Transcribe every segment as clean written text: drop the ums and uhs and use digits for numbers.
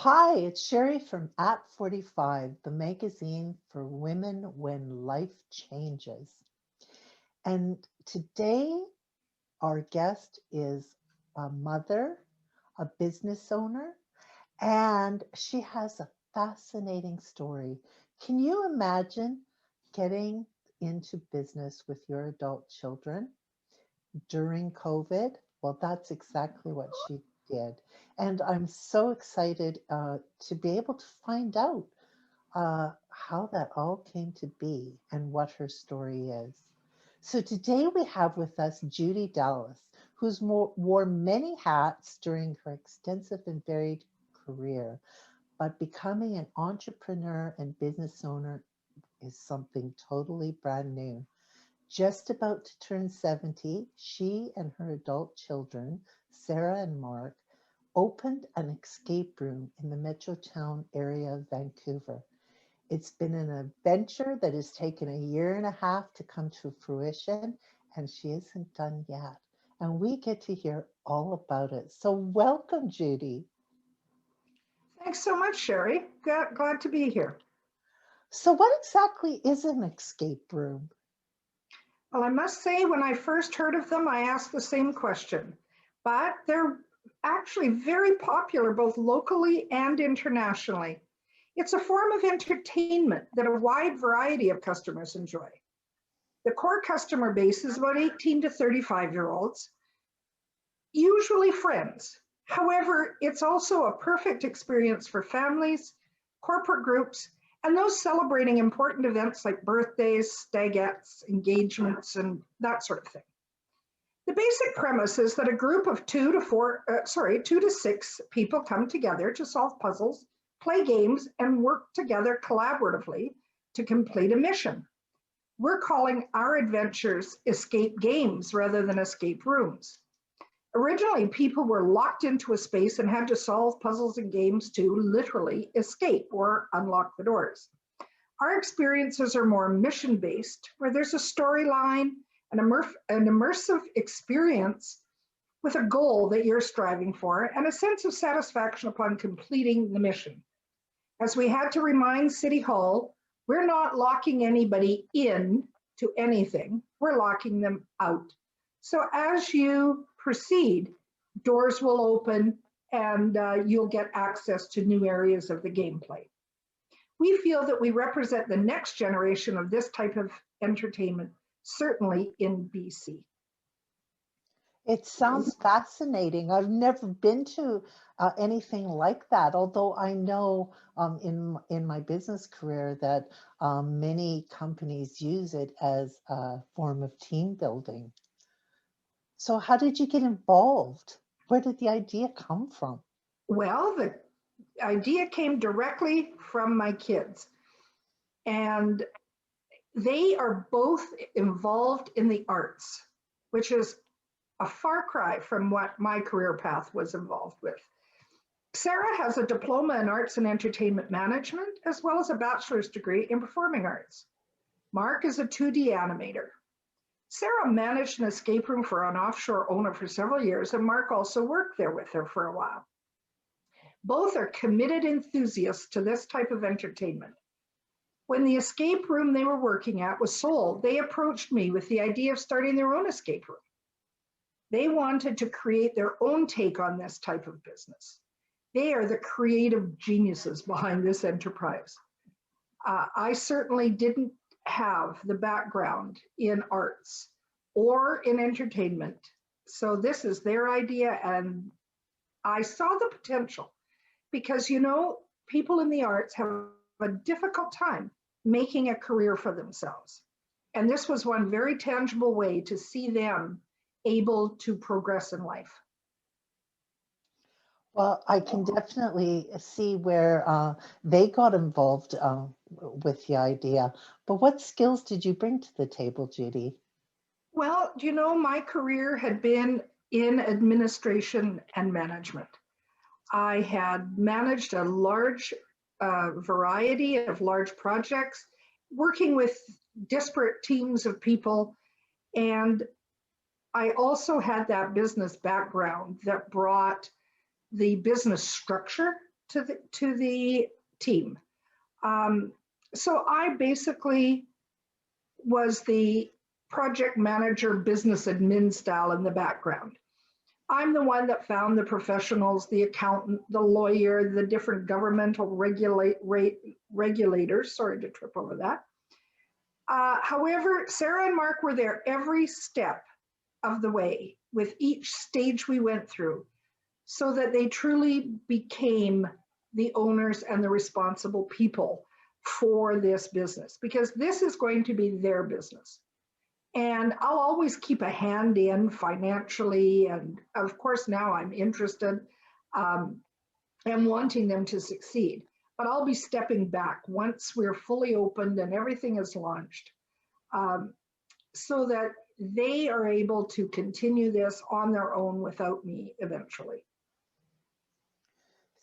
Hi, it's Sherry from At 45, the magazine for women when life changes. And today, our guest is a mother, a business owner, and she has a fascinating story. Can you imagine getting into business with your adult children during COVID? Well, that's exactly what she did. And I'm so excited to be able to find out how that all came to be and what her story is. So today we have with us Judy Dallas, who's wore many hats during her extensive and varied career, but becoming an entrepreneur and business owner is something totally brand new. Just about to turn 70, she and her adult children, Sarah and Mark, opened an escape room in the Metrotown area of Vancouver. It's been an adventure that has taken a year and a half to come to fruition, and she isn't done yet. And we get to hear all about it. So welcome, Judy. Thanks so much, Sherry. Glad to be here. So what exactly is an escape room? Well, I must say, when I first heard of them, I asked the same question, but they're actually very popular both locally and internationally. It's a form of entertainment that a wide variety of customers enjoy. The core customer base is about 18 to 35-year-olds, usually friends. However, it's also a perfect experience for families, corporate groups, and those celebrating important events like birthdays, stagettes, engagements, and that sort of thing. The basic premise is that a group of 2 to 6 people come together to solve puzzles, play games, and work together collaboratively to complete a mission. We're calling our adventures escape games rather than escape rooms. Originally, people were locked into a space and had to solve puzzles and games to literally escape or unlock the doors. Our experiences are more mission-based, where there's a storyline, an immersive experience with a goal that you're striving for, and a sense of satisfaction upon completing the mission. As we had to remind City Hall, we're not locking anybody in to anything, we're locking them out. So as you proceed, doors will open and you'll get access to new areas of the gameplay. We feel that we represent the next generation of this type of entertainment, certainly in BC. It sounds fascinating. I've never been to anything like that, although I know in my business career that many companies use it as a form of team building. So how did you get involved? Where did the idea come from? Well, the idea came directly from my kids, and they are both involved in the arts, which is a far cry from what my career path was involved with. Sarah has a diploma in arts and entertainment management, as well as a bachelor's degree in performing arts. Mark is a 2D animator. Sarah managed an escape room for an offshore owner for several years, and Mark also worked there with her for a while. Both are committed enthusiasts to this type of entertainment. When the escape room they were working at was sold, they approached me with the idea of starting their own escape room. They wanted to create their own take on this type of business. They are the creative geniuses behind this enterprise. I certainly didn't have the background in arts or in entertainment. So this is their idea, and I saw the potential because, people in the arts have a difficult time making a career for themselves. And this was one very tangible way to see them able to progress in life. Well, I can definitely see where they got involved with the idea. But what skills did you bring to the table, Judy? Well, my career had been in administration and management. I had managed a large variety of large projects, working with disparate teams of people. And I also had that business background that brought the business structure to the team. So I basically was the project manager, business admin style in the background. I'm the one that found the professionals, the accountant, the lawyer, the different governmental regulators. Sorry to trip over that. However, Sarah and Mark were there every step of the way with each stage we went through, so that they truly became the owners and the responsible people for this business, because this is going to be their business. And I'll always keep a hand in financially. And of course, now I'm interested and wanting them to succeed. But I'll be stepping back once we're fully opened and everything is launched, so that they are able to continue this on their own without me eventually.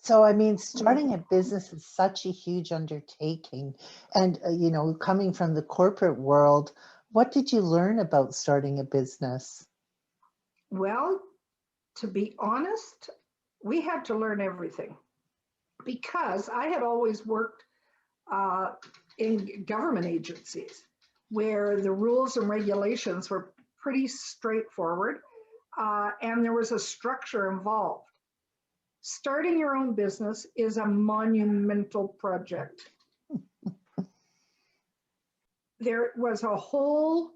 So, I mean, starting a business is such a huge undertaking. And, you know, coming from the corporate world, what did you learn about starting a business? Well, to be honest, we had to learn everything, because I had always worked in government agencies where the rules and regulations were pretty straightforward, and there was a structure involved. Starting your own business is a monumental project. There was a whole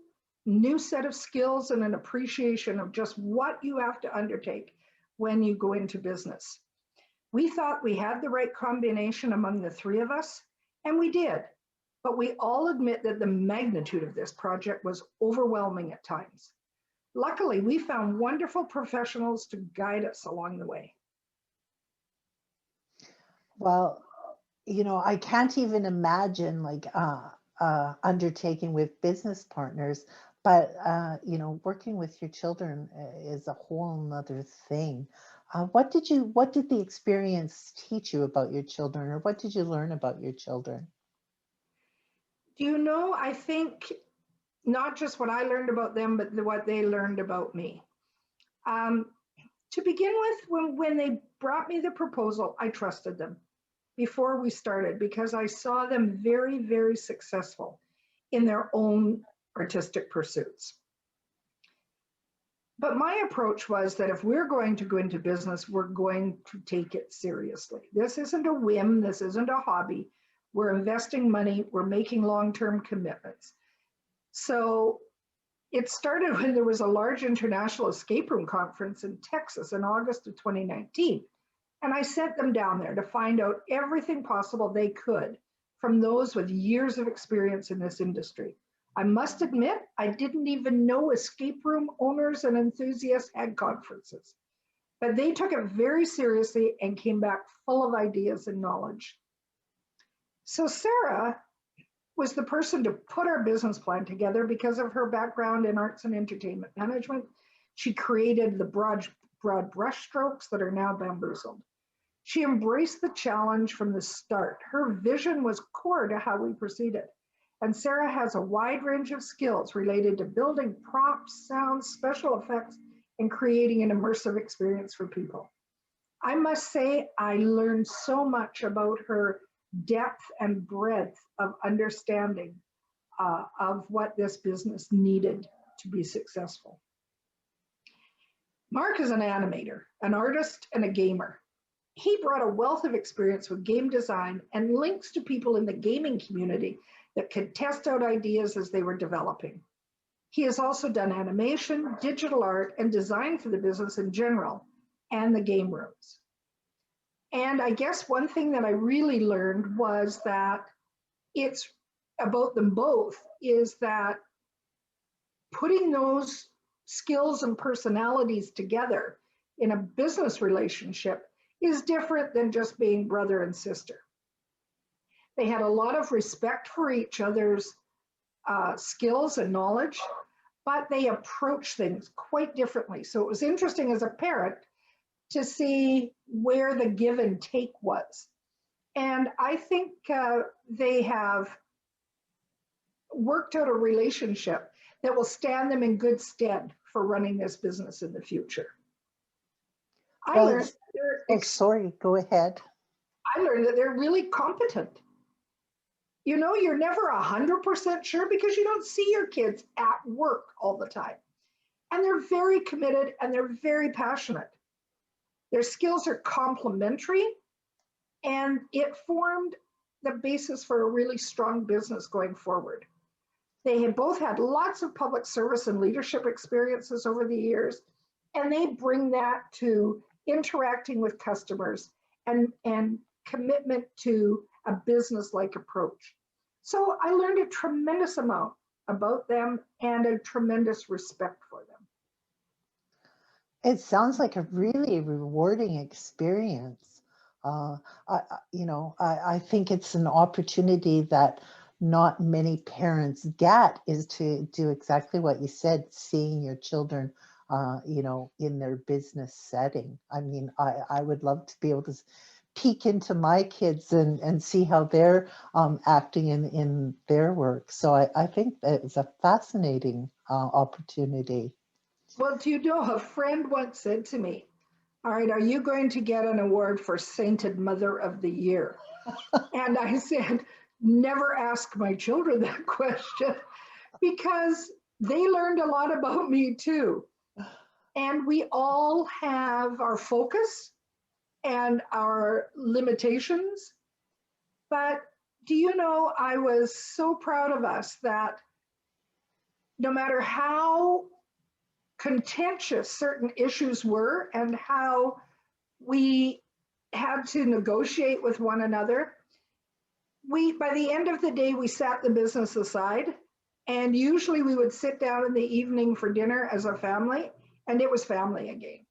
new set of skills and an appreciation of just what you have to undertake when you go into business. We thought we had the right combination among the three of us, and we did. But we all admit that the magnitude of this project was overwhelming at times. Luckily, we found wonderful professionals to guide us along the way. Well, you know, I can't even imagine like undertaking with business partners, but you know, working with your children is a whole nother thing. What did the experience teach you about your children, or what did you learn about your children? Do you know, I think not just what I learned about them, but what they learned about me. To begin with, when they brought me the proposal, I trusted them before we started, because I saw them very, very successful in their own artistic pursuits. But my approach was that if we're going to go into business, we're going to take it seriously. This isn't a whim, this isn't a hobby. We're investing money, we're making long-term commitments. So it started when there was a large international escape room conference in Texas in August of 2019. And I sent them down there to find out everything possible they could from those with years of experience in this industry. I must admit, I didn't even know escape room owners and enthusiasts had conferences, but they took it very seriously and came back full of ideas and knowledge. So Sarah was the person to put our business plan together because of her background in arts and entertainment management. She created the broad brushstrokes that are now Bamboozled. She embraced the challenge from the start. Her vision was core to how we proceeded. And Sarah has a wide range of skills related to building props, sounds, special effects, and creating an immersive experience for people. I must say, I learned so much about her depth and breadth of understanding of what this business needed to be successful. Mark is an animator, an artist, and a gamer. He brought a wealth of experience with game design and links to people in the gaming community that could test out ideas as they were developing. He has also done animation, digital art, and design for the business in general and the game rooms. And I guess one thing that I really learned was that it's about them both is that putting those skills and personalities together in a business relationship is different than just being brother and sister. They had a lot of respect for each other's skills and knowledge, but they approach things quite differently. So it was interesting as a parent to see where the give and take was. And I think they have worked out a relationship that will stand them in good stead for running this business in the future. Sorry, go ahead. I learned that they're really competent. You know, you're never 100% sure because you don't see your kids at work all the time. And they're very committed and they're very passionate. Their skills are complementary, and it formed the basis for a really strong business going forward. They had both had lots of public service and leadership experiences over the years, and they bring that to interacting with customers and commitment to a business-like approach. So I learned a tremendous amount about them and a tremendous respect for them. It sounds like a really rewarding experience. I think it's an opportunity that not many parents get, is to do exactly what you said, seeing your children, in their business setting. I mean, I would love to be able to peek into my kids and see how they're acting in their work. So I think that it's a fascinating opportunity. Well, do you know, a friend once said to me, all right, are you going to get an award for Sainted Mother of the Year? And I said, never ask my children that question, because they learned a lot about me too. And we all have our focus and our limitations. But do you know, I was so proud of us that no matter how contentious certain issues were and how we had to negotiate with one another, by the end of the day, we sat the business aside, and usually we would sit down in the evening for dinner as a family, and it was family again.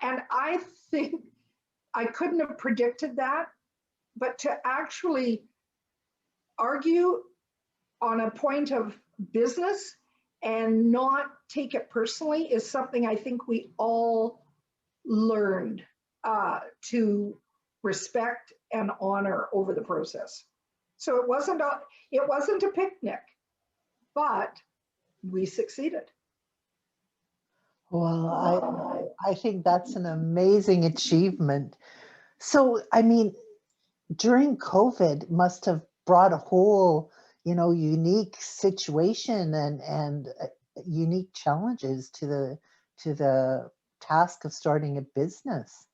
And I think I couldn't have predicted that, but to actually argue on a point of business and not take it personally is something I think we all learned to respect and honor over the process. So it wasn't a picnic, but we succeeded. Well, I think that's an amazing achievement. So, I mean, during COVID must have brought a whole, unique situation and unique challenges to the task of starting a business.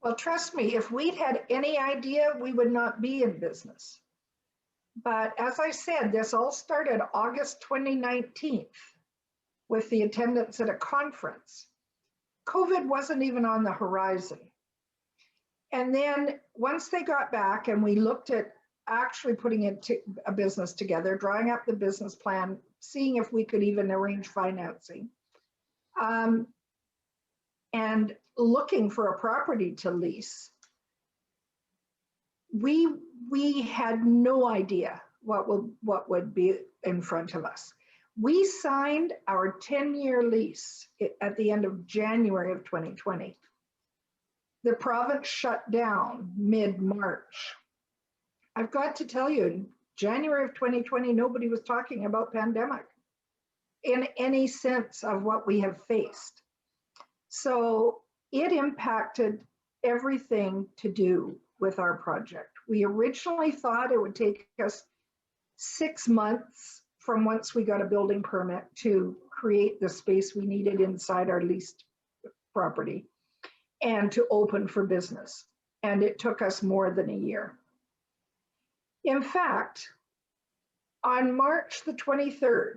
Well, trust me, if we'd had any idea, we would not be in business. But as I said, this all started August 2019 with the attendance at a conference. COVID wasn't even on the horizon. And then once they got back and we looked at actually putting a business together, drawing up the business plan, seeing if we could even arrange financing, and looking for a property to lease, we had no idea what would be in front of us. We signed our 10-year lease at the end of January of 2020. The province shut down mid-March. I've got to tell you, in January of 2020, nobody was talking about pandemic in any sense of what we have faced. So it impacted everything to do with our project. We originally thought it would take us 6 months from once we got a building permit to create the space we needed inside our leased property and to open for business. And it took us more than a year. In fact, on March the 23rd,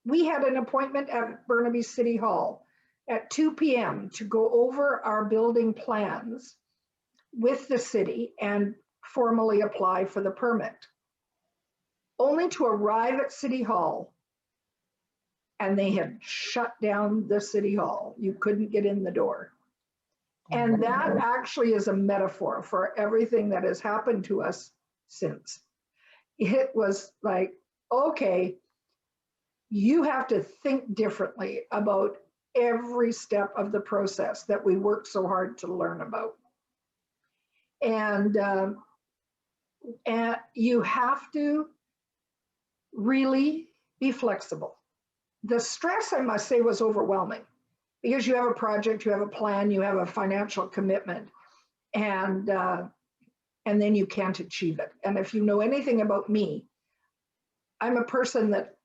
we had an appointment at Burnaby City Hall at 2 p.m. to go over our building plans with the city and formally apply for the permit, only to arrive at City Hall and they had shut down the City Hall. You couldn't get in the door. And that actually is a metaphor for everything that has happened to us since. It was like, okay, you have to think differently about every step of the process that we worked so hard to learn about. And you have to really be flexible. The stress, I must say, was overwhelming because you have a project, you have a plan, you have a financial commitment. and then you can't achieve it. And if you know anything about me, I'm a person that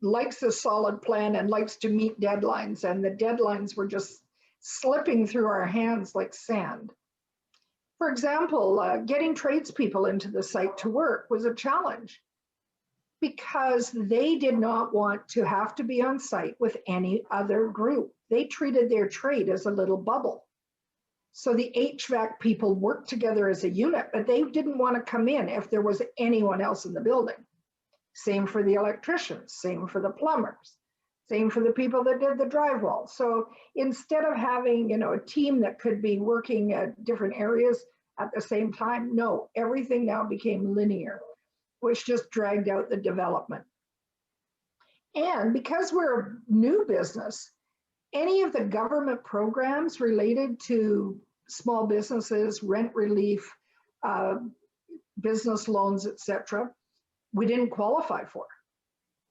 likes a solid plan and likes to meet deadlines, and the deadlines were just slipping through our hands like sand. For example, getting tradespeople into the site to work was a challenge because they did not want to have to be on site with any other group. They treated their trade as a little bubble. So the HVAC people worked together as a unit, but they didn't want to come in if there was anyone else in the building. Same for the electricians, same for the plumbers, same for the people that did the drywall. So instead of having, a team that could be working at different areas at the same time, no, everything now became linear, which just dragged out the development. And because we're a new business, any of the government programs related to small businesses, rent relief, business loans, etc., we didn't qualify for,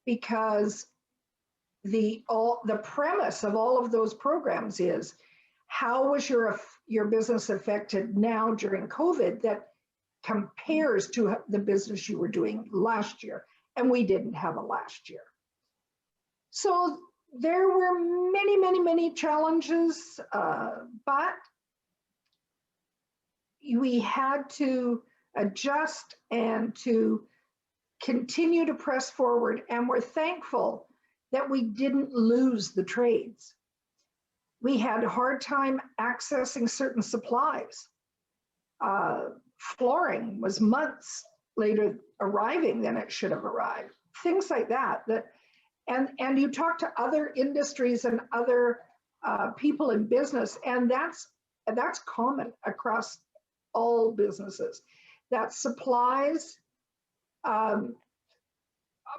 because the premise of all of those programs is, how was your business affected now during COVID that compares to the business you were doing last year? And we didn't have a last year. So there were many, many, many challenges, but we had to adjust and to continue to press forward. And we're thankful that we didn't lose the trades. We had a hard time accessing certain supplies. Flooring was months later arriving than it should have arrived. Things like that. And you talk to other industries and other people in business, and that's common across all businesses, that supplies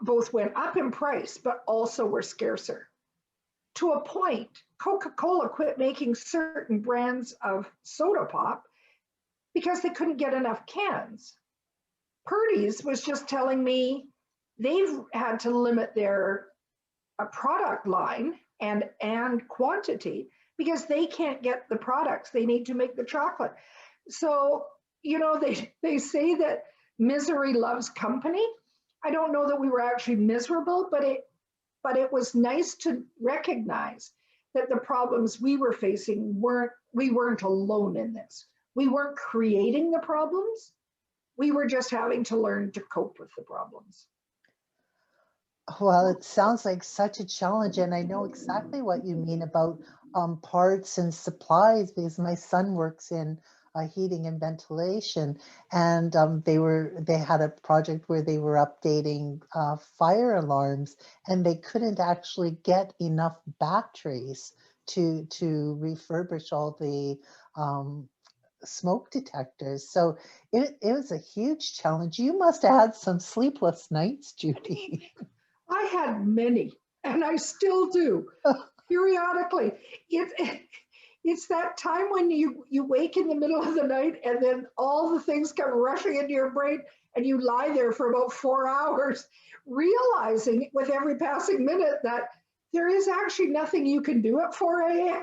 both went up in price, but also were scarcer. To a point, Coca-Cola quit making certain brands of soda pop because they couldn't get enough cans. Purdy's was just telling me they've had to limit their product line and quantity because they can't get the products they need to make the chocolate. So, they say that misery loves company. I don't know that we were actually miserable, but it was nice to recognize that the problems we were facing we weren't alone in this. We weren't creating the problems. We were just having to learn to cope with the problems. Well, it sounds like such a challenge, and I know exactly what you mean about parts and supplies, because my son works in heating and ventilation, and they had a project where they were updating fire alarms, and they couldn't actually get enough batteries to refurbish all the smoke detectors. So it was a huge challenge. You must have had some sleepless nights, Judy. I had many, and I still do periodically. It's that time when you wake in the middle of the night and then all the things come rushing into your brain and you lie there for about 4 hours, realizing with every passing minute that there is actually nothing you can do at 4 a.m.,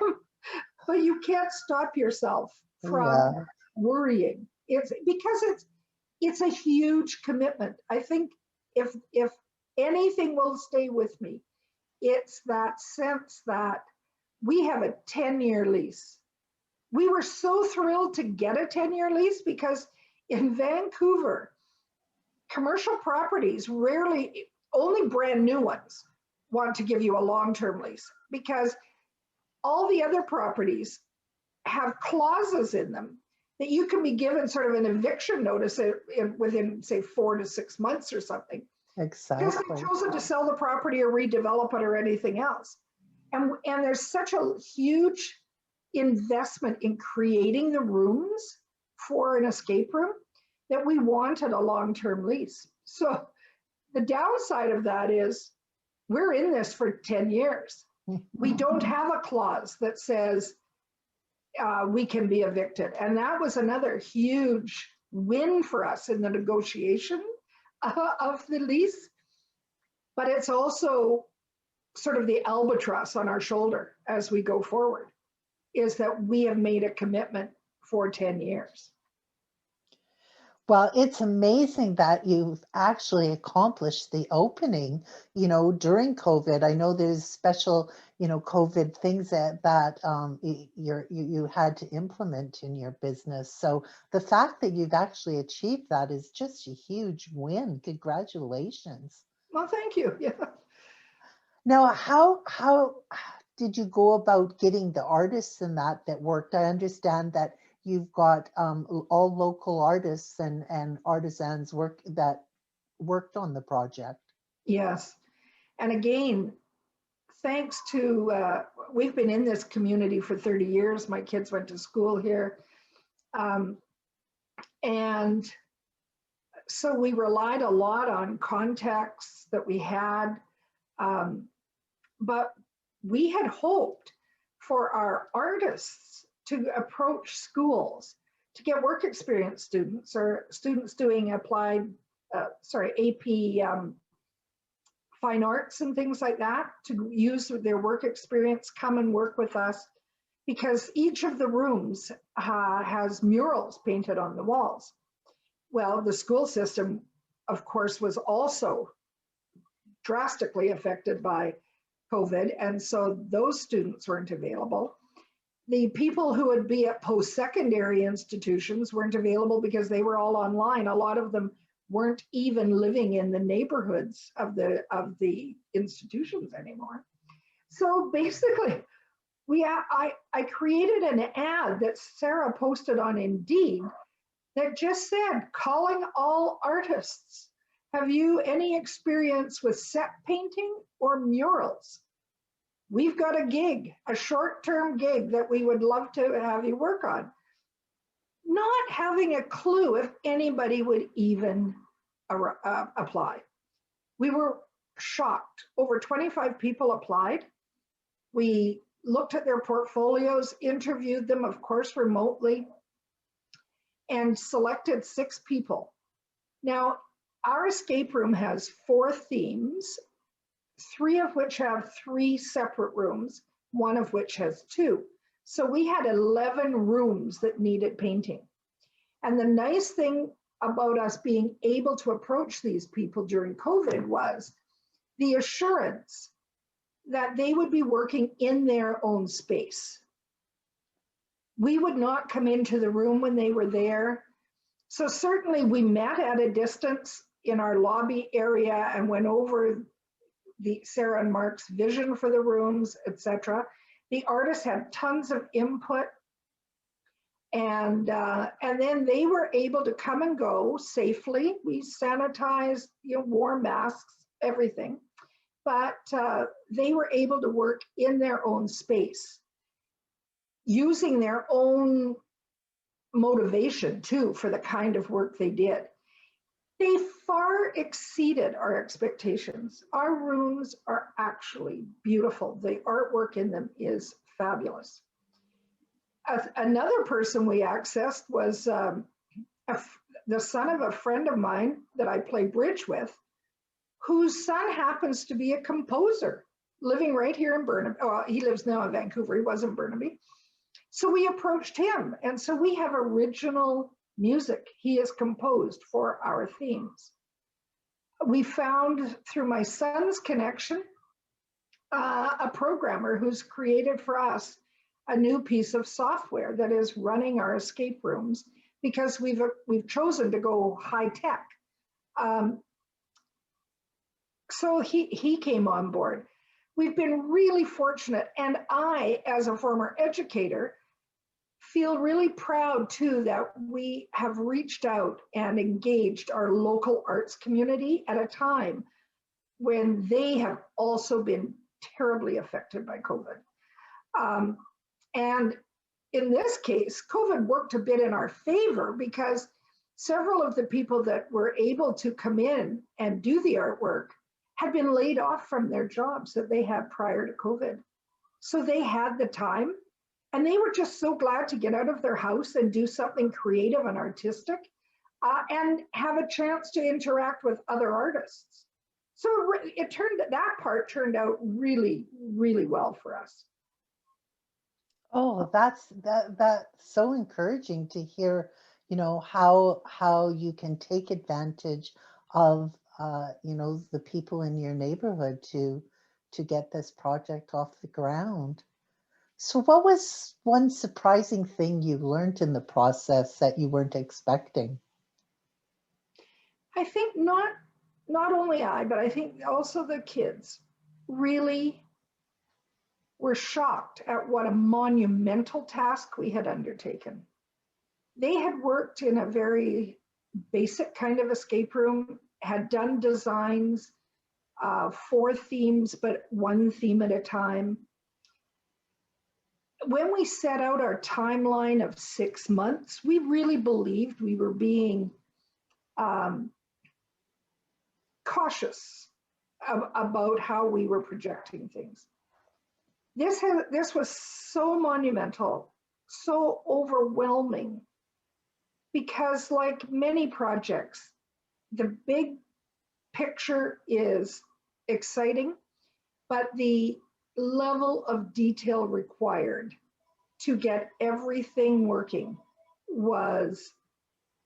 but you can't stop yourself from worrying. It's because it's a huge commitment. I think if anything will stay with me, it's that sense that we have a 10-year lease. We were so thrilled to get a 10-year lease because in Vancouver, commercial properties rarely, only brand new ones, want to give you a long-term lease, because all the other properties have clauses in them that you can be given sort of an eviction notice within, say, 4 to 6 months or something. Exactly. Because they've chosen to sell the property or redevelop it or anything else. And there's such a huge investment in creating the rooms for an escape room that we wanted a long-term lease. So the downside of that is we're in this for 10 years. We don't have a clause that says we can be evicted. And that was another huge win for us in the negotiation of the lease. But it's also sort of the albatross on our shoulder as we go forward, is that we have made a commitment for 10 years. Well, it's amazing that you've actually accomplished the opening, during COVID. I know there's special, COVID things that you had to implement in your business. So the fact that you've actually achieved that is just a huge win. Congratulations. Well, thank you. Yeah. Now, how did you go about getting the artists and that worked? I understand that you've got all local artists and artisans worked on the project. Yes. And again, thanks to, we've been in this community for 30 years. My kids went to school here. And so we relied a lot on contacts that we had. But we had hoped for our artists to approach schools to get work experience students or students doing applied, AP fine arts and things like that, to use their work experience, come and work with us, because each of the rooms has murals painted on the walls. Well, the school system, of course, was also drastically affected by COVID, and so those students weren't available. The people who would be at post-secondary institutions weren't available because they were all online. A lot of them weren't even living in the neighborhoods of the institutions anymore. So basically, I created an ad that Sarah posted on Indeed that just said, calling all artists. Have you any experience with set painting or murals? We've got a gig, a short-term gig that we would love to have you work on. Not having a clue if anybody would even apply. We were shocked. Over 25 people applied. We looked at their portfolios, interviewed them, of course, remotely, and selected 6 people. Now, our escape room has 4 themes, 3 of which have 3 separate rooms, 1 of which has 2. So we had 11 rooms that needed painting. And the nice thing about us being able to approach these people during COVID was the assurance that they would be working in their own space. We would not come into the room when they were there. So certainly we met at a distance in our lobby area and went over the Sarah and Mark's vision for the rooms, etc. The artists had tons of input, and then they were able to come and go safely. We sanitized, wore masks, everything, but they were able to work in their own space, using their own motivation too for the kind of work they did. They far exceeded our expectations. Our rooms are actually beautiful. The artwork in them is fabulous. Another person we accessed was the son of a friend of mine that I play bridge with, whose son happens to be a composer living right here in Burnaby. Oh, he lives now in Vancouver. He was in Burnaby. So we approached him. And so we have original music he has composed for our themes. We found through my son's connection, a programmer who's created for us a new piece of software that is running our escape rooms, because we've chosen to go high tech. So he came on board. We've been really fortunate, and I, as a former educator, feel really proud too that we have reached out and engaged our local arts community at a time when they have also been terribly affected by COVID. And in this case, COVID worked a bit in our favor, because several of the people that were able to come in and do the artwork had been laid off from their jobs that they had prior to COVID. So they had the time, and they were just so glad to get out of their house and do something creative and artistic, and have a chance to interact with other artists. So that part turned out really, really well for us. Oh, that's so encouraging to hear, how you can take advantage of the people in your neighborhood to get this project off the ground. So what was one surprising thing you learned in the process that you weren't expecting? I think not only I, but I think also the kids really were shocked at what a monumental task we had undertaken. They had worked in a very basic kind of escape room, had done designs for themes, but one theme at a time. When we set out our timeline of 6 months, we really believed we were being um, cautious about how we were projecting things. This was so monumental, so overwhelming, because like many projects, the big picture is exciting, but the level of detail required to get everything working was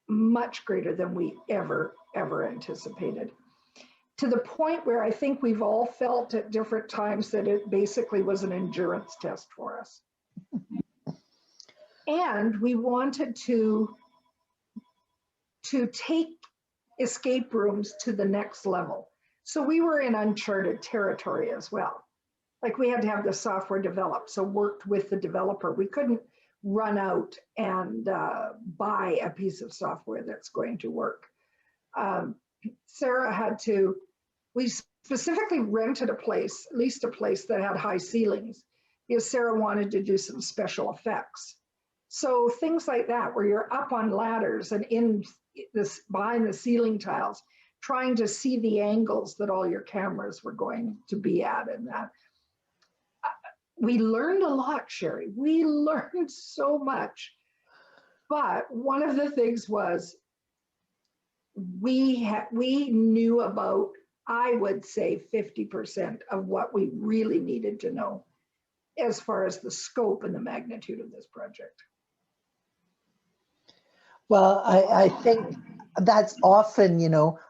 much greater than we ever anticipated. To the point where I think we've all felt at different times that it basically was an endurance test for us. And we wanted to take escape rooms to the next level. So we were in uncharted territory as well. Like we had to have the software developed, so worked with the developer. We couldn't run out and buy a piece of software that's going to work. Sarah had to, we specifically rented a place, leased a place that had high ceilings because Sarah wanted to do some special effects. So things like that, where you're up on ladders and in this behind the ceiling tiles, trying to see the angles that all your cameras were going to be at, and that. We learned a lot, Sherry. We learned so much. But one of the things was we knew about, I would say, 50% of what we really needed to know as far as the scope and the magnitude of this project. Well, I think that's often,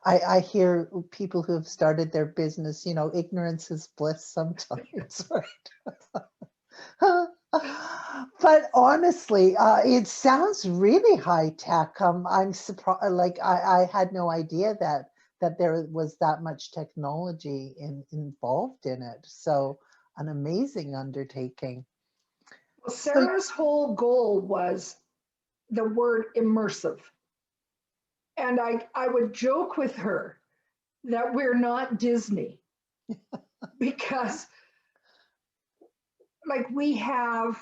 I hear people who have started their business, ignorance is bliss sometimes, right? But honestly, it sounds really high tech. I'm surprised, like I had no idea that there was that much technology involved in it. So an amazing undertaking. Well, So Sarah's whole goal was the word immersive. And I would joke with her that we're not Disney because like we have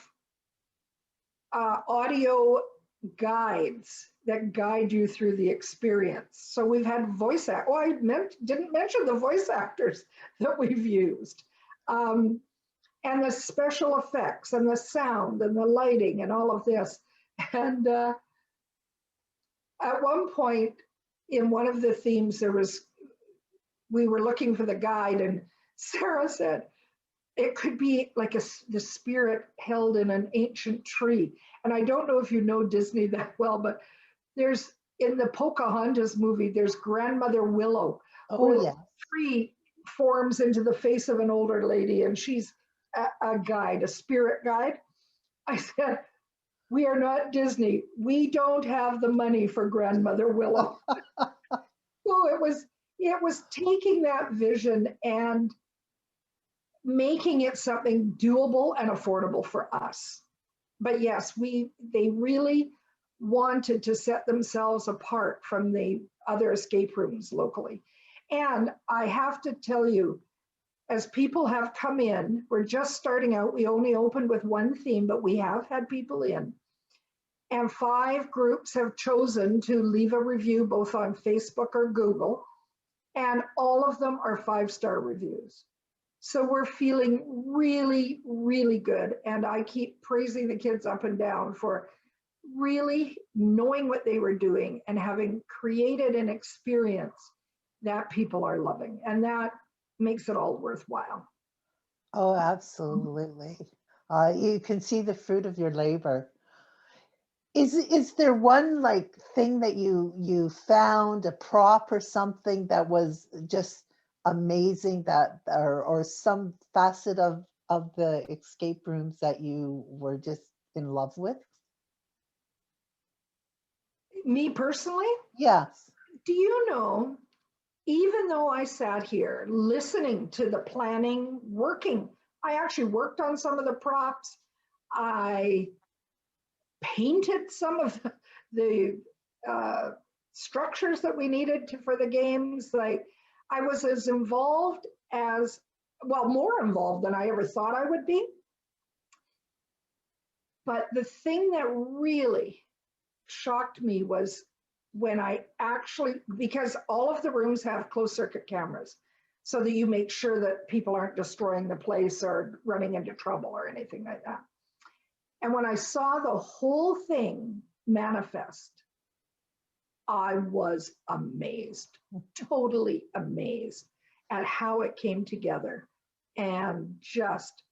audio guides that guide you through the experience. So we've had voice act. Oh, didn't mention the voice actors that we've used, and the special effects and the sound and the lighting and all of this. And at one point in one of the themes, we were looking for the guide, and Sarah said, it could be like the spirit held in an ancient tree. And I don't know if you know Disney that well, but there's in the Pocahontas movie, there's Grandmother Willow, oh where the yeah. tree forms into the face of an older lady, and she's a guide, a spirit guide. I said, we are not Disney. We don't have the money for Grandmother Willow. So it was taking that vision and making it something doable and affordable for us. But yes, they really wanted to set themselves apart from the other escape rooms locally. And I have to tell you, as people have come in, we're just starting out. We only opened with one theme, but we have had people in. And 5 groups have chosen to leave a review both on Facebook or Google. And all of them are 5-star reviews. So we're feeling really, really good. And I keep praising the kids up and down for really knowing what they were doing and having created an experience that people are loving. And that makes it all worthwhile. Oh, absolutely. You can see the fruit of your labor. Is there one like thing that you found, a prop or something that was just amazing, that or some facet of the escape rooms that you were just in love with? Me personally, Yes. do you know, even though I sat here listening to the planning, working, I actually worked on some of the props. I painted some of the structures that we needed for the games. Like I was as involved as, well, more involved than I ever thought I would be. But the thing that really shocked me was when I actually, because all of the rooms have closed circuit cameras so that you make sure that people aren't destroying the place or running into trouble or anything like that. And when I saw the whole thing manifest, I was amazed, totally amazed at how it came together and just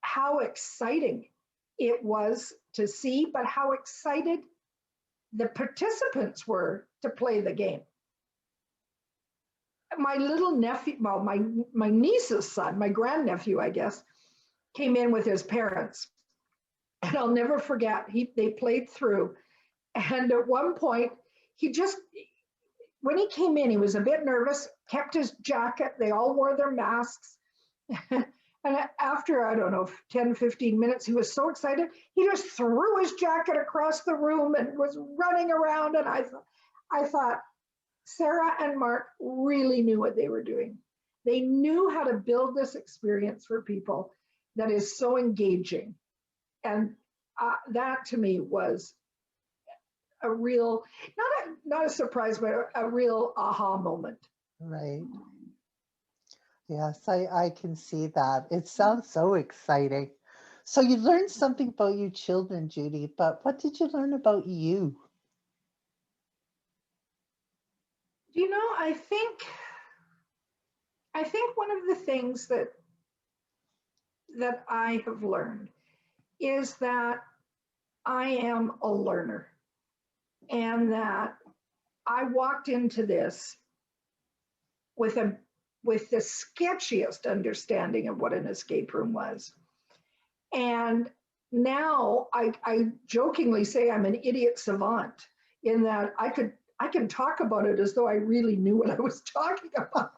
how exciting it was to see, but how excited the participants were to play the game. My little nephew, well, my niece's son, my grandnephew, I guess, came in with his parents. And I'll never forget, they played through. And at one point, he just, when he came in, he was a bit nervous, kept his jacket. They all wore their masks. And after, I don't know, 10, 15 minutes, he was so excited, he just threw his jacket across the room and was running around. And I thought, Sarah and Mark really knew what they were doing. They knew how to build this experience for people that is so engaging. And that to me was a real, not a surprise, but a real aha moment. Right. Yes, I can see that. It sounds so exciting. So you learned something about your children, Judy, but what did you learn about you? You know, I think one of the things that I have learned is that I am a learner and that I walked into this with a with the sketchiest understanding of what an escape room was. And now I jokingly say I'm an idiot savant in that I can talk about it as though I really knew what I was talking about.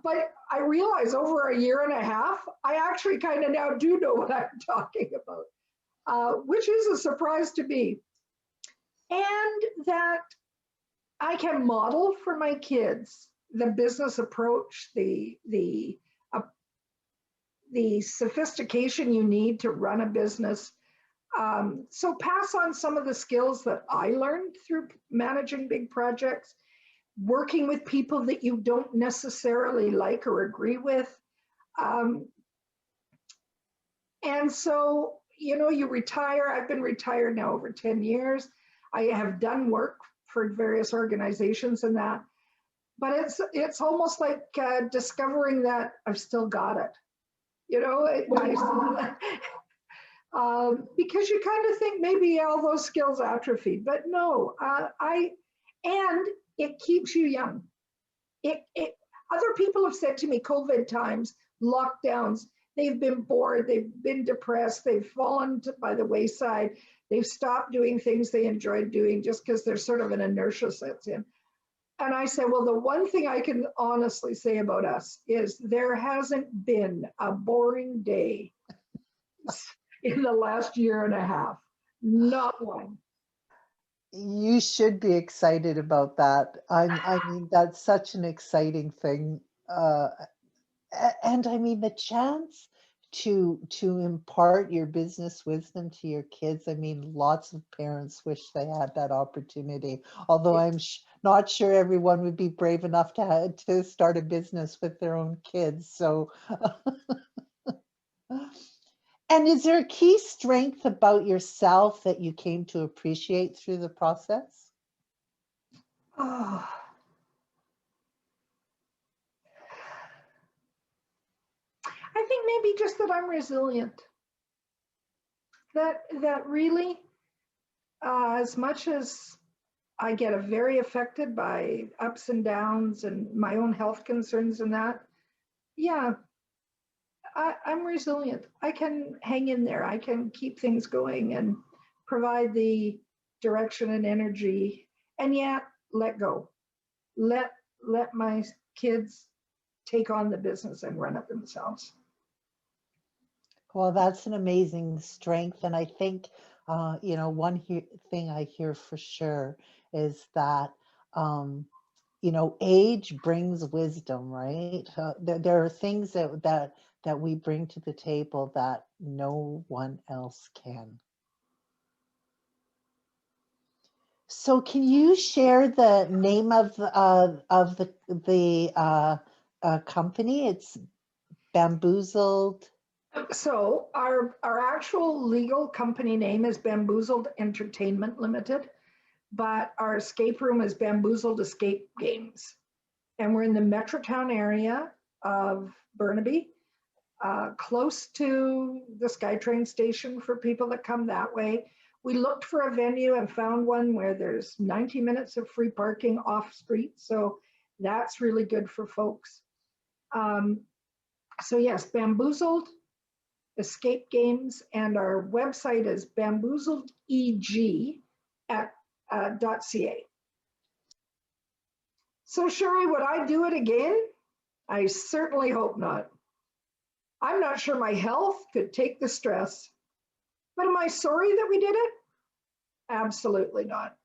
But I realize over a year and a half, I actually kind of now do know what I'm talking about, which is a surprise to me. And that I can model for my kids the business approach, the sophistication you need to run a business. So pass on some of the skills that I learned through managing big projects, working with people that you don't necessarily like or agree with. Um, and so, you know, you retire. I've been retired now over 10 years. I have done work for various organizations and that, but it's almost like discovering that I've still got it. You know, because you kind of think maybe all those skills atrophied, but no, and it keeps you young. It other people have said to me, COVID times, lockdowns, they've been bored, they've been depressed, they've fallen by the wayside, they've stopped doing things they enjoyed doing just because there's sort of an inertia sets in. And I said, well, the one thing I can honestly say about us is there hasn't been a boring day in the last year and a half. Not one. You should be excited about that. I mean, that's such an exciting thing. And I mean, the chance to impart your business wisdom to your kids. I mean, lots of parents wish they had that opportunity. Although I'm not sure everyone would be brave enough to start a business with their own kids. So, and is there a key strength about yourself that you came to appreciate through the process? Oh, I think maybe just that I'm resilient. that really, as much as I get very affected by ups and downs and my own health concerns and that, yeah, I'm resilient. I can hang in there. I can keep things going and provide the direction and energy, and yet let go. Let let my kids take on the business and run it themselves. Well, that's an amazing strength. And I think, one thing I hear for sure is that, age brings wisdom, right? There are things that we bring to the table that no one else can. So, can you share the name of the company? It's Bamboozled. So our actual legal company name is Bamboozled Entertainment Limited, but our escape room is Bamboozled Escape Games. And we're in the Metrotown area of Burnaby, close to the SkyTrain station for people that come that way. We looked for a venue and found one where there's 90 minutes of free parking off street. So that's really good for folks. So yes, Bamboozled Escape Games, and our website is bamboozledeg at .ca. So Sherry, would I do it again? I certainly hope not. I'm not sure my health could take the stress, but am I sorry that we did it? Absolutely not.